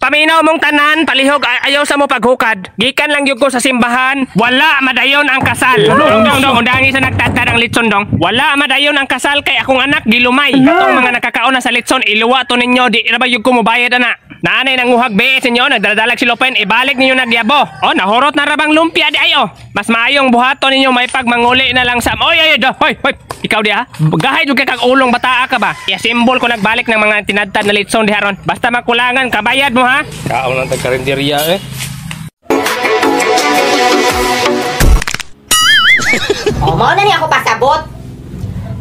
Paminaw mong tanan, palihog ayaw sa mo paghukad. Gikan lang yun ko sa simbahan. Wala madayon ang kasal. Dong, undangi sa nagtatad ang litson dong. Wala madayon ang kasal kay akong anak gilumay. Katong mga nakakaon na sa litson, iluwa to ninyo. Di na ba yung kumubayad na? Nanay nang uhag bees ninyo, nagdadalag si Lopen, ibalik ninyo nagyabo. O, nahurot na rabang lumpia di ayo. Mas maayong buhato ninyo may pagmanguli na lang sa... Hoy, ikaw di ha? Gahay yung kag ulong bataa ka ba? Simbol ko nagbalik ng mga tinadtad na litson di haron. Basta makulangan, kabayad mo ha? Kaon lang tagkarinderya eh. O, mao na ni ako pasabot.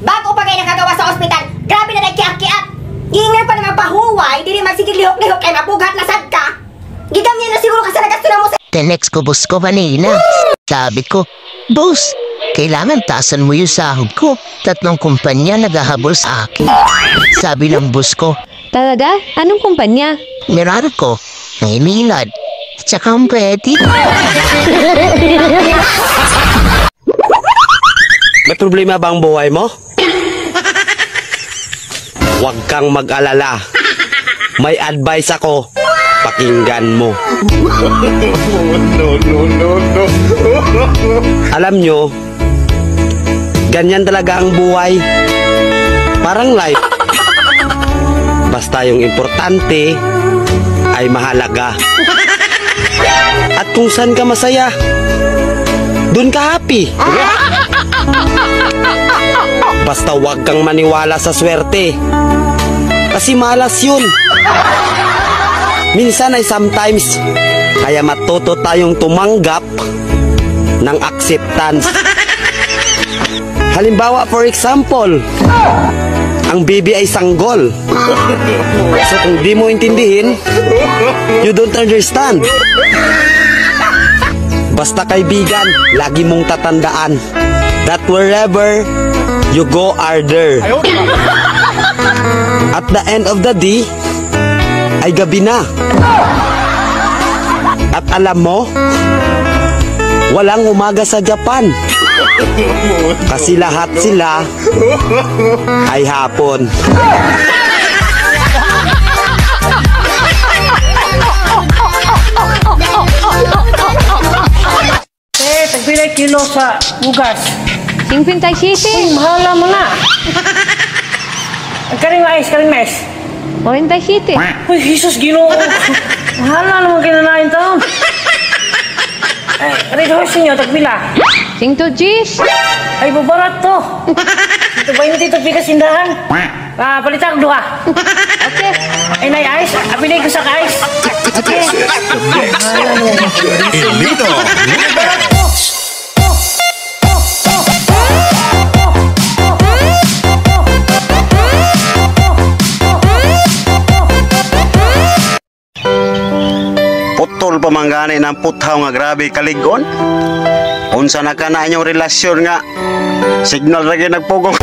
Bago pa kayo nakagawa sa ospital, grabe na nagkiak-kiak. Giingnan pa naman pahuway, di rin magsigil lihok-lihok kay mapughat na sad ka. Gigamyan na siguro ka sa nagastunan mo sa... Tenex ko, boss ko kanina. Sabi ko, boss, kailangan tasan mo yung sahod ko. 3 kumpanya naghahabol sa akin. Sabi ng boss ko, talaga? Anong kumpanya? Meralco, Maynilad, tsaka ang pwede. May problema ba ang buhay mo? Huwag kang mag-alala. May advice ako. Pakinggan mo. No. Alam nyo, ganyan talaga ang buhay. Parang life. Basta yung importante ay mahalaga. At kung saan ka masaya, dun ka happy. Basta wag kang maniwala sa swerte. Kasi malas yun. Minsan ay sometimes. Kaya matuto tayong tumanggap ng acceptance. Halimbawa, for example, ang baby ay sanggol. So kung di mo intindihin, you don't understand. Basta kaibigan, lagi mong tatandaan that wherever you go are there. At the end of the day, ay gabi na. At alam mo, walang umaga sa Japan. Kasi lahat sila ay hapon. Tagpilay kilo sa bugas. 57. Mahala mo na. Karing mais. 47. Uy, Jesus, Ginoo. Mahala naman kinanain to. Ay, horse ninyo, tagpila. 5 Ay, babarat to. Ito ba yung dito pikas sindahan? Palitan ko 2. Okay. Ay, nay, ice. Apinay ko sa ice. Okay. Elito. Putol pamanggani ng puthaw nga grabe kaligon. Unsa na ka na inyong relasyon nga signal ra gyud nagpugong.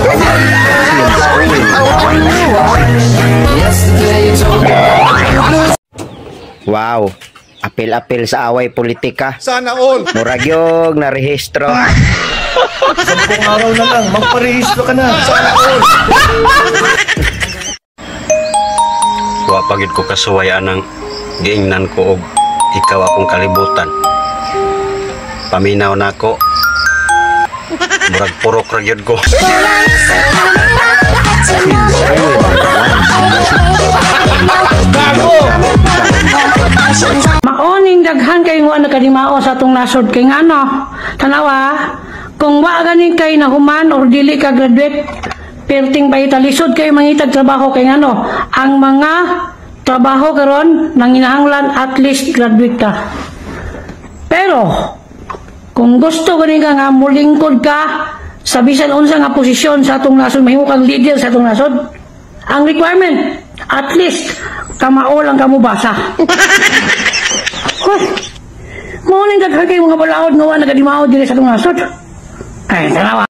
Wow, apil-apil sa away politika. Sana all. Murag yung narehistro. 10 araw na lang, magparehistro ka na. Sana all. Wa pagid ko kasuwayan ng giingnan ko og ikaw akong kalibutan. Paminaw na ko. Murag purok ra gyud ko. Maoning daghan kay nga nakadimao sa atong nasod kay ngano. Tanawa, kung wa ganing kay nahuman or dili ka graduate, perting bayita lisod kay mangitag trabaho kay ngano. Ang mga trabaho karon nanginahanglan at least graduate ka. Pero kung gusto ganing ka nga mulingkod ka sa bisan unsa nga posisyon sa atong nasod, mahimo kang leader sa atong nasod, ang requirement at least kamao lang kamo basa. Hoy, mo ning daghan kay mga balaod nga wa nagadimaod diri sa atong nasod. Ay, tanawa.